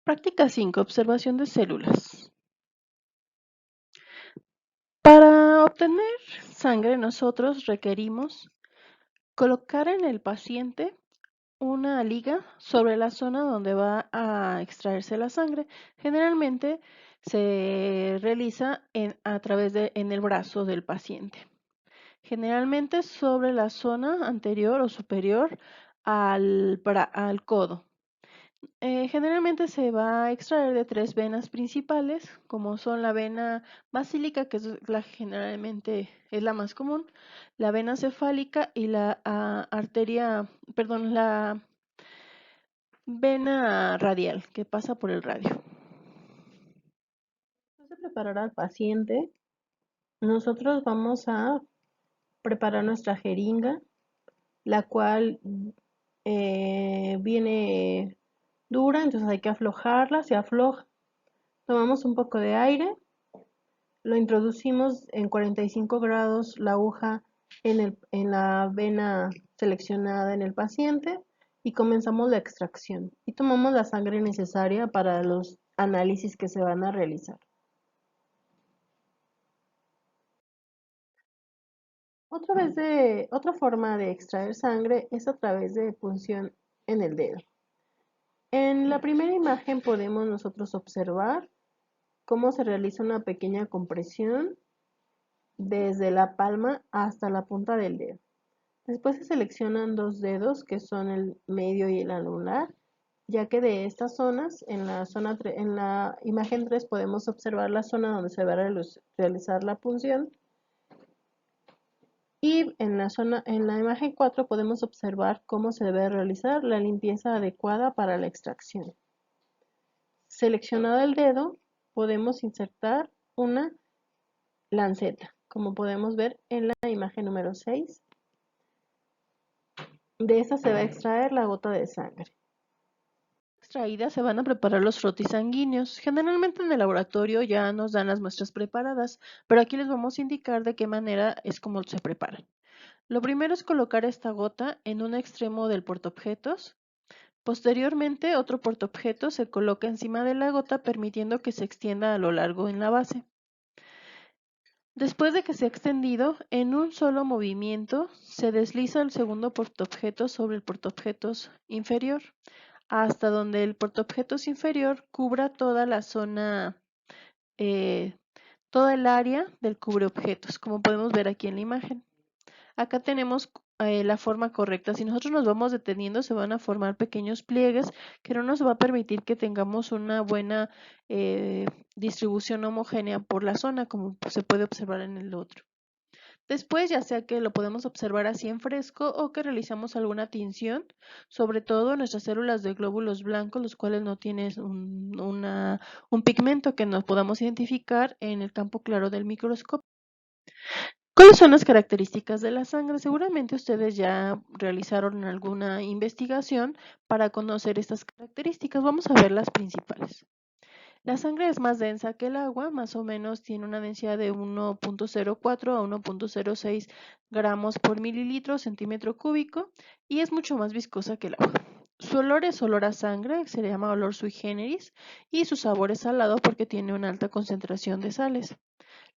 Práctica 5. Observación de células. Para obtener sangre, nosotros requerimos colocar en el paciente una liga sobre la zona donde va a extraerse la sangre. Generalmente se realiza en el brazo del paciente. Generalmente sobre la zona anterior o superior al codo. Generalmente se va a extraer de 3 venas principales, como son la vena basílica, que es generalmente es la más común, la vena cefálica y la la vena radial, que pasa por el radio. Después de preparar al paciente, nosotros vamos a preparar nuestra jeringa, la cual viene dura, entonces hay que aflojarla, se afloja. Tomamos un poco de aire, lo introducimos en 45 grados la aguja en la vena seleccionada en el paciente y comenzamos la extracción. Y tomamos la sangre necesaria para los análisis que se van a realizar. Otra forma de extraer sangre es a través de punción en el dedo. En la primera imagen podemos nosotros observar cómo se realiza una pequeña compresión desde la palma hasta la punta del dedo. Después se seleccionan dos dedos que son el medio y el anular, ya que de estas zonas, en la imagen 3 podemos observar la zona donde se va a realizar la punción. Y en la imagen 4 podemos observar cómo se debe realizar la limpieza adecuada para la extracción. Seleccionado el dedo, podemos insertar una lanceta, como podemos ver en la imagen número 6. De esta se va a extraer la gota de sangre. Extraídas se van a preparar los frotis sanguíneos. Generalmente en el laboratorio ya nos dan las muestras preparadas, pero aquí les vamos a indicar de qué manera es como se preparan. Lo primero es colocar esta gota en un extremo del portaobjetos. Posteriormente, otro portaobjetos se coloca encima de la gota, permitiendo que se extienda a lo largo en la base. Después de que se ha extendido, en un solo movimiento se desliza el segundo portaobjetos sobre el portaobjetos inferior, hasta donde el portaobjetos inferior cubra toda la zona, toda el área del cubreobjetos, como podemos ver aquí en la imagen. Acá tenemos la forma correcta. Si nosotros nos vamos deteniendo, se van a formar pequeños pliegues que no nos va a permitir que tengamos una buena distribución homogénea por la zona, como se puede observar en el otro. Después, ya sea que lo podemos observar así en fresco o que realizamos alguna tinción, sobre todo nuestras células de glóbulos blancos, los cuales no tienen un pigmento que nos podamos identificar en el campo claro del microscopio. ¿Cuáles son las características de la sangre? Seguramente ustedes ya realizaron alguna investigación para conocer estas características. Vamos a ver las principales. La sangre es más densa que el agua, más o menos tiene una densidad de 1.04 a 1.06 gramos por mililitro centímetro cúbico y es mucho más viscosa que el agua. Su olor es olor a sangre, se le llama olor sui generis, y su sabor es salado porque tiene una alta concentración de sales.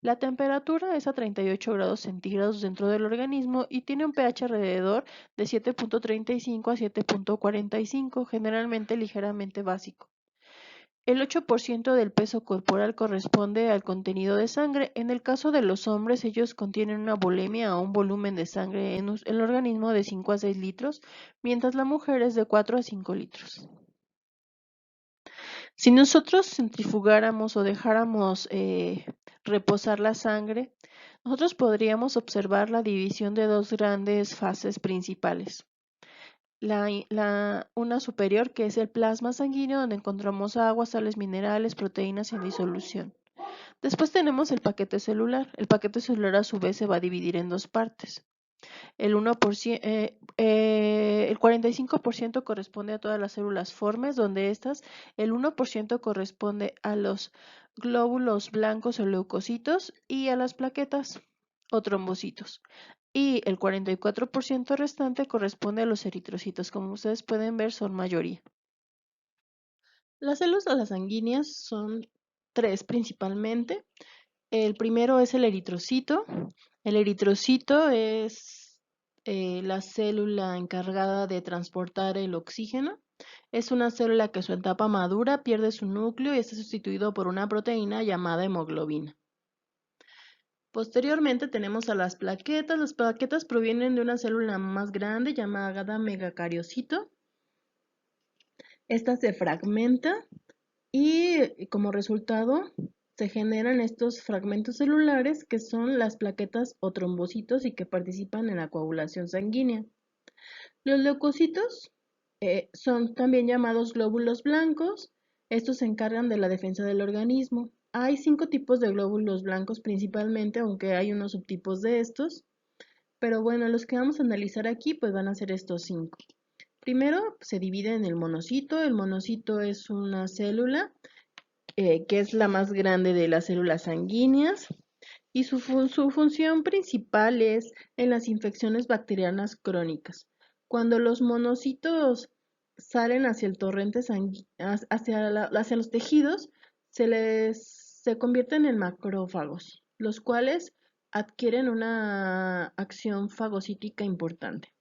La temperatura es a 38 grados centígrados dentro del organismo y tiene un pH alrededor de 7.35 a 7.45, generalmente ligeramente básico. El 8% del peso corporal corresponde al contenido de sangre. En el caso de los hombres, ellos contienen una volemia o un volumen de sangre en el organismo de 5 a 6 litros, mientras la mujer es de 4 a 5 litros. Si nosotros centrifugáramos o dejáramos reposar la sangre, nosotros podríamos observar la división de dos grandes fases principales. Una superior, que es el plasma sanguíneo, donde encontramos agua, sales minerales, proteínas en disolución. Después tenemos el paquete celular. El paquete celular a su vez se va a dividir en dos partes. El 45% corresponde a todas las células formes, donde el 1% corresponde a los glóbulos blancos o leucocitos y a las plaquetas o trombocitos. Y el 44% restante corresponde a los eritrocitos. Como ustedes pueden ver, son mayoría. Las células sanguíneas son tres principalmente. El primero es el eritrocito. El eritrocito es la célula encargada de transportar el oxígeno. Es una célula que en su etapa madura pierde su núcleo y es sustituido por una proteína llamada hemoglobina. Posteriormente tenemos a las plaquetas. Las plaquetas provienen de una célula más grande llamada megacariocito. Esta se fragmenta y como resultado se generan estos fragmentos celulares que son las plaquetas o trombocitos y que participan en la coagulación sanguínea. Los leucocitos son también llamados glóbulos blancos. Estos se encargan de la defensa del organismo. Hay 5 tipos de glóbulos blancos principalmente, aunque hay unos subtipos de estos. Pero bueno, los que vamos a analizar aquí pues van a ser estos 5. Primero se divide en el monocito. El monocito es una célula que es la más grande de las células sanguíneas y su función principal es en las infecciones bacterianas crónicas. Cuando los monocitos salen hacia el torrente hacia los tejidos, se convierten en macrófagos, los cuales adquieren una acción fagocítica importante.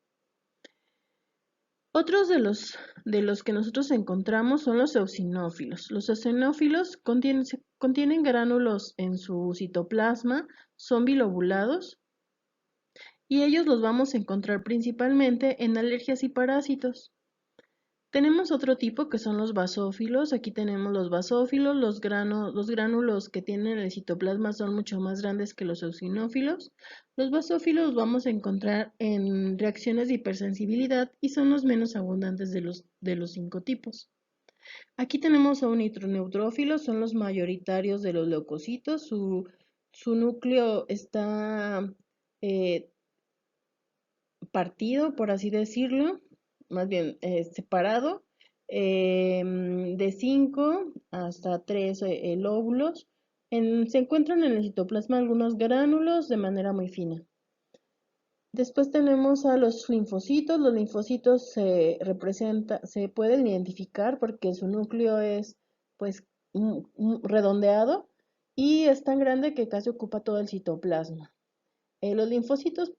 Otros de los que nosotros encontramos son los eosinófilos. Los eosinófilos contienen gránulos en su citoplasma, son bilobulados y ellos los vamos a encontrar principalmente en alergias y parásitos. Tenemos otro tipo que son los basófilos. Aquí tenemos los basófilos. Los gránulos que tienen el citoplasma son mucho más grandes que los eosinófilos. Los basófilos los vamos a encontrar en reacciones de hipersensibilidad y son los menos abundantes de los 5 tipos. Aquí tenemos a un nitroneutrófilo, son los mayoritarios de los leucocitos. Su núcleo está eh, partido, por así decirlo, más bien separado, de 5 hasta 3 lóbulos. Se encuentran en el citoplasma algunos gránulos de manera muy fina. Después tenemos a los linfocitos. Los linfocitos se pueden identificar porque su núcleo es pues redondeado y es tan grande que casi ocupa todo el citoplasma. Los linfocitos,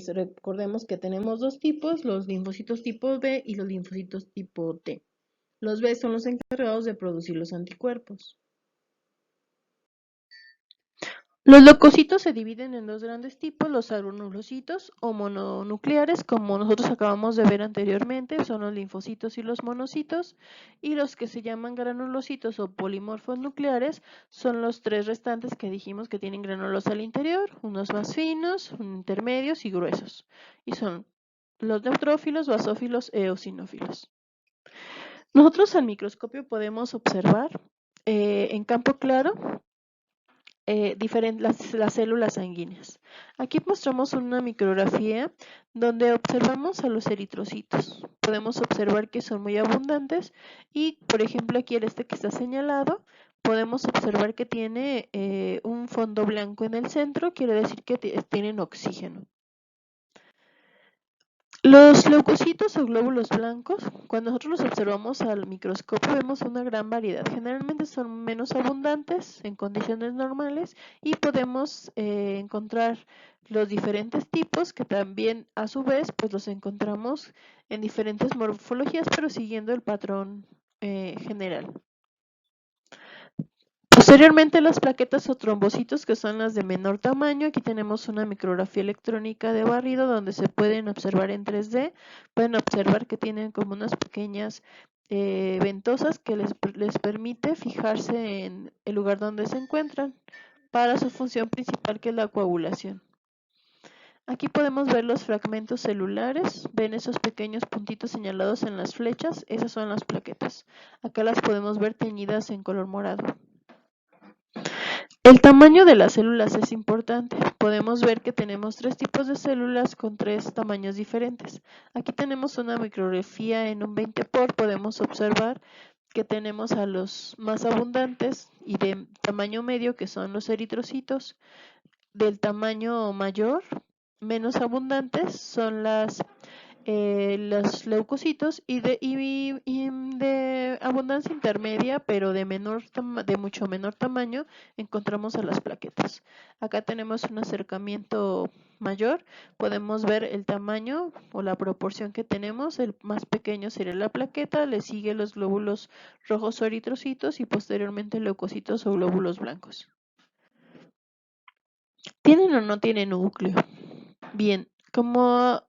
recordemos que tenemos dos tipos, los linfocitos tipo B y los linfocitos tipo T. Los B son los encargados de producir los anticuerpos. Los leucocitos se dividen en dos grandes tipos, los granulocitos o mononucleares, como nosotros acabamos de ver anteriormente, son los linfocitos y los monocitos, y los que se llaman granulocitos o polimorfos nucleares son los tres restantes que dijimos que tienen granulos al interior, unos más finos, intermedios y gruesos, y son los neutrófilos, basófilos e eosinófilos. Nosotros al microscopio podemos observar en campo claro las células sanguíneas. Aquí mostramos una micrografía donde observamos a los eritrocitos. Podemos observar que son muy abundantes y, por ejemplo, aquí el que está señalado, podemos observar que tiene un fondo blanco en el centro, quiere decir que tienen oxígeno. Los leucocitos o glóbulos blancos, cuando nosotros los observamos al microscopio vemos una gran variedad. Generalmente son menos abundantes en condiciones normales y podemos encontrar los diferentes tipos que también a su vez pues los encontramos en diferentes morfologías pero siguiendo el patrón general. Posteriormente las plaquetas o trombocitos que son las de menor tamaño, aquí tenemos una micrografía electrónica de barrido donde se pueden observar en 3D, pueden observar que tienen como unas pequeñas ventosas que les permite fijarse en el lugar donde se encuentran para su función principal que es la coagulación. Aquí podemos ver los fragmentos celulares, ven esos pequeños puntitos señalados en las flechas, esas son las plaquetas. Acá las podemos ver teñidas en color morado. El tamaño de las células es importante. Podemos ver que tenemos tres tipos de células con tres tamaños diferentes. Aquí tenemos una micrografía en un 20 por. Podemos observar que tenemos a los más abundantes y de tamaño medio, que son los eritrocitos. Del tamaño mayor, menos abundantes, son las los leucocitos y de abundancia intermedia, pero de mucho menor tamaño, encontramos a las plaquetas. Acá tenemos un acercamiento mayor, podemos ver el tamaño o la proporción que tenemos. El más pequeño sería la plaqueta, le sigue los glóbulos rojos o eritrocitos y posteriormente leucocitos o glóbulos blancos. ¿Tienen o no tienen núcleo? Bien, como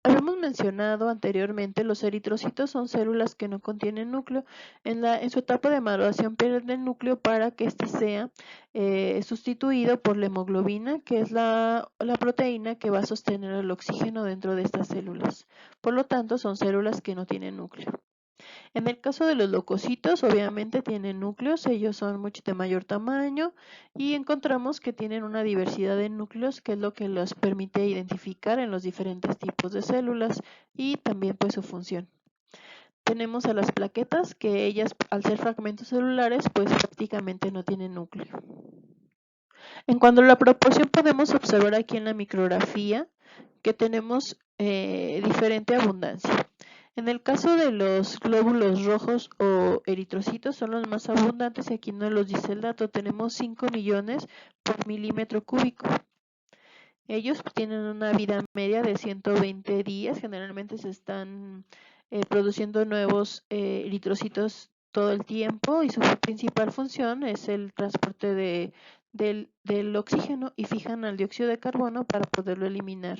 habíamos mencionado anteriormente, los eritrocitos son células que no contienen núcleo. En su etapa de maduración pierden el núcleo para que éste sea sustituido por la hemoglobina, que es la proteína que va a sostener el oxígeno dentro de estas células. Por lo tanto, son células que no tienen núcleo. En el caso de los leucocitos, obviamente tienen núcleos, ellos son mucho de mayor tamaño y encontramos que tienen una diversidad de núcleos, que es lo que los permite identificar en los diferentes tipos de células y también pues su función. Tenemos a las plaquetas, que ellas al ser fragmentos celulares pues prácticamente no tienen núcleo. En cuanto a la proporción, podemos observar aquí en la micrografía que tenemos diferente abundancia. En el caso de los glóbulos rojos o eritrocitos, son los más abundantes y aquí no los dice el dato. Tenemos 5 millones por milímetro cúbico. Ellos tienen una vida media de 120 días. Generalmente se están produciendo nuevos eritrocitos todo el tiempo y su principal función es el transporte del oxígeno y fijan al dióxido de carbono para poderlo eliminar.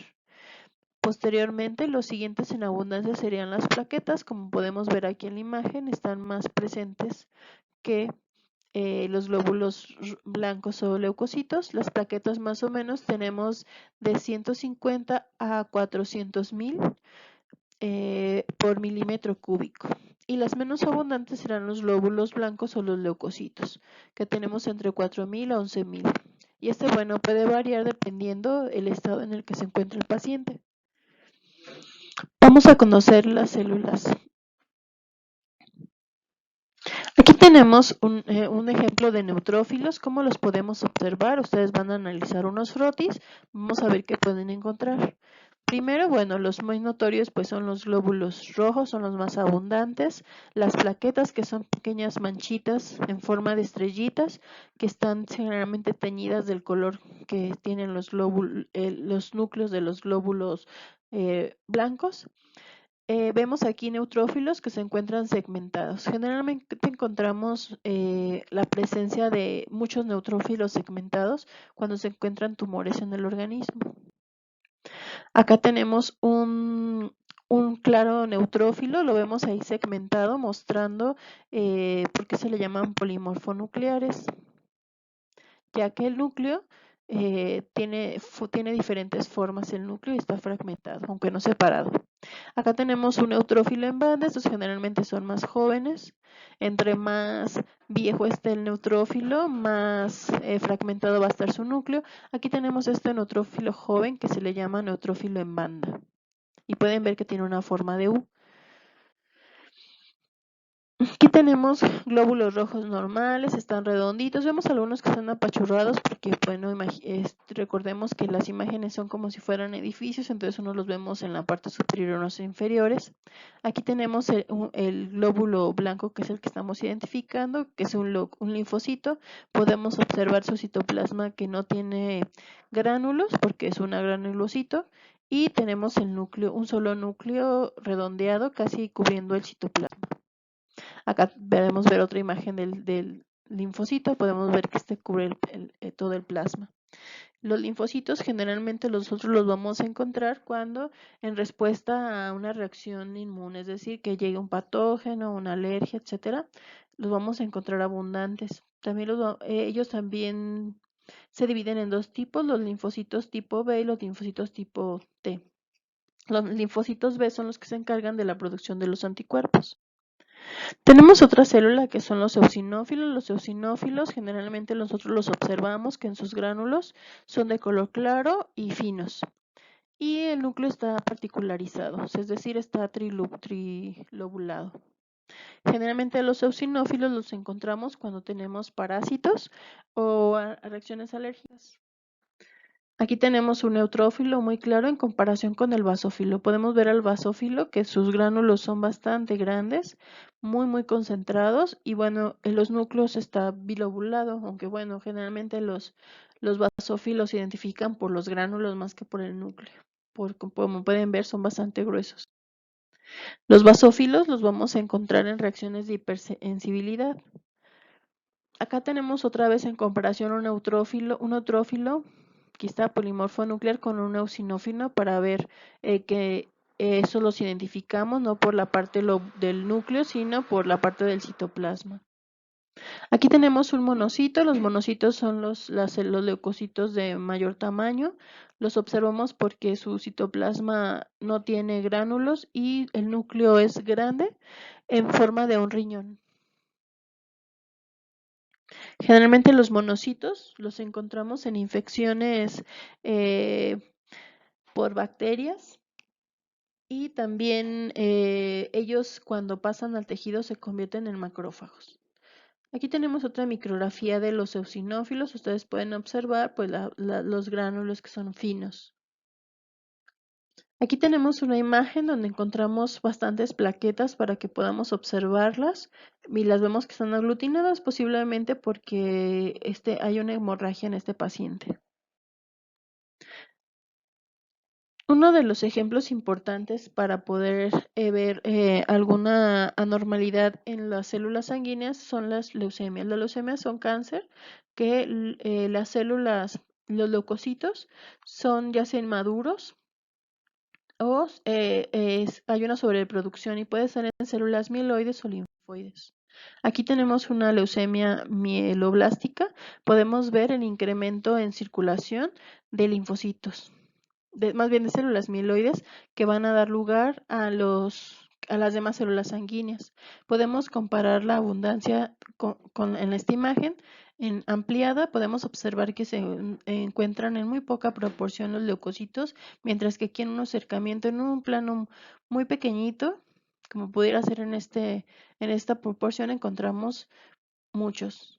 Posteriormente, los siguientes en abundancia serían las plaquetas. Como podemos ver aquí en la imagen, están más presentes que los glóbulos blancos o leucocitos. Las plaquetas más o menos tenemos de 150 a 400,000 por milímetro cúbico. Y las menos abundantes serán los glóbulos blancos o los leucocitos, que tenemos entre 4,000 a 11,000. Y bueno, puede variar dependiendo el estado en el que se encuentra el paciente. Vamos a conocer las células. Aquí tenemos un ejemplo de neutrófilos. ¿Cómo los podemos observar? Ustedes van a analizar unos frotis. Vamos a ver qué pueden encontrar. Primero, bueno, los muy notorios pues son los glóbulos rojos, son los más abundantes. Las plaquetas, que son pequeñas manchitas en forma de estrellitas, que están generalmente teñidas del color que tienen los núcleos de los glóbulos blancos. Vemos aquí neutrófilos que se encuentran segmentados. Generalmente encontramos la presencia de muchos neutrófilos segmentados cuando se encuentran tumores en el organismo. Acá tenemos un claro neutrófilo, lo vemos ahí segmentado, mostrando por qué se le llaman polimorfonucleares, ya que el núcleo tiene diferentes formas el núcleo y está fragmentado, aunque no separado. Acá tenemos un neutrófilo en banda, estos generalmente son más jóvenes. Entre más viejo esté el neutrófilo, más fragmentado va a estar su núcleo. Aquí tenemos este neutrófilo joven que se le llama neutrófilo en banda. Y pueden ver que tiene una forma de U. Aquí tenemos glóbulos rojos normales, están redonditos. Vemos algunos que están apachurrados porque, bueno, recordemos que las imágenes son como si fueran edificios, entonces unos los vemos en la parte superior y unos inferiores. Aquí tenemos el glóbulo blanco, que es el que estamos identificando, que es un linfocito. Podemos observar su citoplasma, que no tiene gránulos porque es un granulocito. Y tenemos el núcleo, un solo núcleo redondeado, casi cubriendo el citoplasma. Acá podemos ver otra imagen del linfocito, podemos ver que este cubre todo el plasma. Los linfocitos generalmente nosotros los vamos a encontrar cuando en respuesta a una reacción inmune, es decir, que llegue un patógeno, una alergia, etcétera, los vamos a encontrar abundantes. También ellos también se dividen en dos tipos, los linfocitos tipo B y los linfocitos tipo T. Los linfocitos B son los que se encargan de la producción de los anticuerpos. Tenemos otra célula que son los eosinófilos. Los eosinófilos generalmente nosotros los observamos que en sus gránulos son de color claro y finos. Y el núcleo está particularizado, es decir, está trilobulado. Generalmente los eosinófilos los encontramos cuando tenemos parásitos o reacciones alérgicas. Aquí tenemos un neutrófilo muy claro en comparación con el basófilo. Podemos ver al basófilo que sus gránulos son bastante grandes, muy concentrados y bueno, en los núcleos está bilobulado, aunque bueno, generalmente los basófilos se identifican por los gránulos más que por el núcleo. Como pueden ver, son bastante gruesos. Los basófilos los vamos a encontrar en reacciones de hipersensibilidad. Acá tenemos otra vez en comparación un neutrófilo que está polimorfo nuclear con un eosinófilo para ver que eso los identificamos no por la parte del núcleo, sino por la parte del citoplasma. Aquí tenemos un monocito, los monocitos son los leucocitos de mayor tamaño, los observamos porque su citoplasma no tiene gránulos y el núcleo es grande en forma de un riñón. Generalmente los monocitos los encontramos en infecciones por bacterias y también ellos cuando pasan al tejido se convierten en macrófagos. Aquí tenemos otra micrografía de los eosinófilos. Ustedes pueden observar pues, los gránulos que son finos. Aquí tenemos una imagen donde encontramos bastantes plaquetas para que podamos observarlas y las vemos que están aglutinadas posiblemente porque hay una hemorragia en este paciente. Uno de los ejemplos importantes para poder ver alguna anormalidad en las células sanguíneas son las leucemias. Las leucemias son cáncer que las células, los leucocitos, son ya sean maduros o hay una sobreproducción y puede ser en células mieloides o linfoides. Aquí tenemos una leucemia mieloblástica. Podemos ver el incremento en circulación de linfocitos. Más bien de células mieloides que van a dar lugar a las demás células sanguíneas. Podemos comparar la abundancia en esta imagen en ampliada. Podemos observar que se encuentran en muy poca proporción los leucocitos, mientras que aquí en un acercamiento, en un plano muy pequeñito, como pudiera ser en esta proporción, encontramos muchos.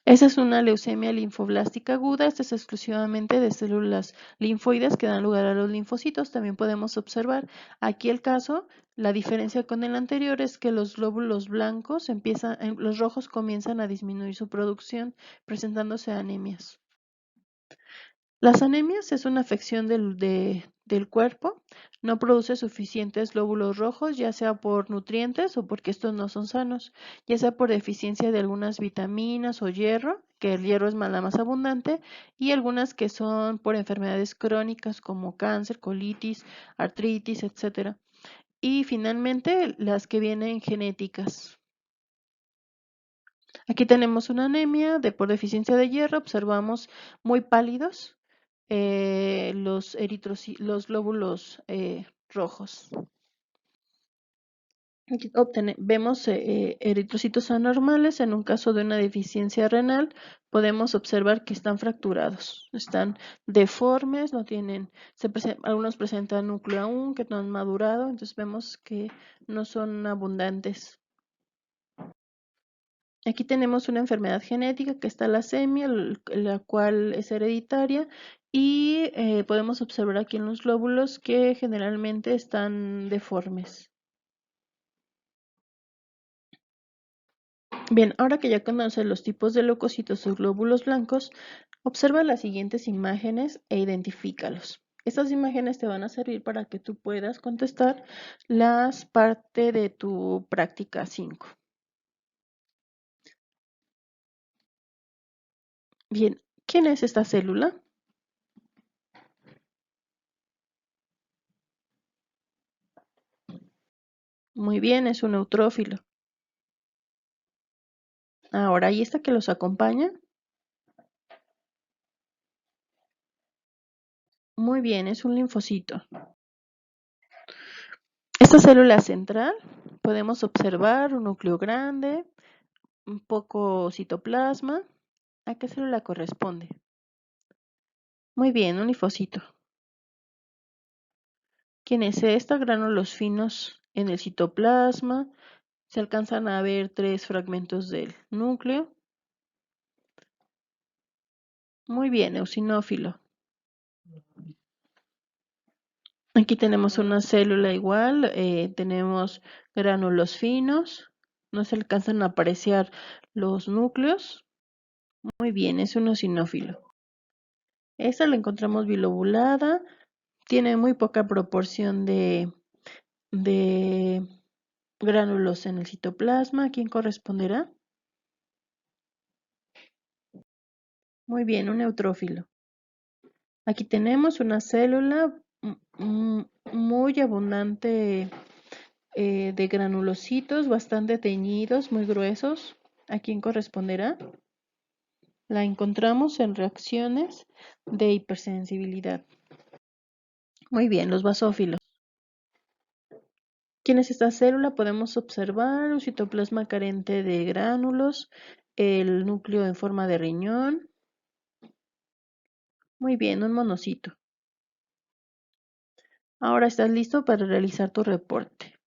Esa es una leucemia linfoblástica aguda. Esta es exclusivamente de células linfoides que dan lugar a los linfocitos. También podemos observar aquí el caso. La diferencia con el anterior es que los glóbulos blancos los rojos comienzan a disminuir su producción, presentándose anemias. Las anemias es una afección del cuerpo, no produce suficientes glóbulos rojos, ya sea por nutrientes o porque estos no son sanos, ya sea por deficiencia de algunas vitaminas o hierro, que el hierro es la más abundante, y algunas que son por enfermedades crónicas como cáncer, colitis, artritis, etc. Y finalmente las que vienen genéticas. Aquí tenemos una anemia por deficiencia de hierro, observamos muy pálidos los glóbulos rojos. Aquí vemos eritrocitos anormales. En un caso de una deficiencia renal, podemos observar que están fracturados, están deformes, no tienen, algunos presentan núcleo aún que no han madurado, entonces vemos que no son abundantes. Aquí tenemos una enfermedad genética que es talasemia, la cual es hereditaria y podemos observar aquí en los glóbulos que generalmente están deformes. Bien, ahora que ya conoces los tipos de leucocitos o glóbulos blancos, observa las siguientes imágenes e identifícalos. Estas imágenes te van a servir para que tú puedas contestar las partes de tu práctica 5. Bien, ¿quién es esta célula? Muy bien, es un neutrófilo. Ahora, ¿y esta que los acompaña? Muy bien, es un linfocito. Esta célula central podemos observar un núcleo grande, un poco citoplasma. ¿A qué célula corresponde? Muy bien, un linfocito. ¿Quién es esta? Gránulos finos en el citoplasma. Se alcanzan a ver 3 fragmentos del núcleo. Muy bien, eosinófilo. Aquí tenemos una célula igual, tenemos gránulos finos, no se alcanzan a apreciar los núcleos. Muy bien, es un eosinófilo. Esta la encontramos bilobulada, tiene muy poca proporción de gránulos en el citoplasma. ¿A quién corresponderá? Muy bien, un neutrófilo. Aquí tenemos una célula muy abundante de granulocitos, bastante teñidos, muy gruesos. ¿A quién corresponderá? La encontramos en reacciones de hipersensibilidad. Muy bien, los basófilos. ¿Quién es esta célula? Podemos observar un citoplasma carente de gránulos, el núcleo en forma de riñón. Muy bien, un monocito. Ahora estás listo para realizar tu reporte.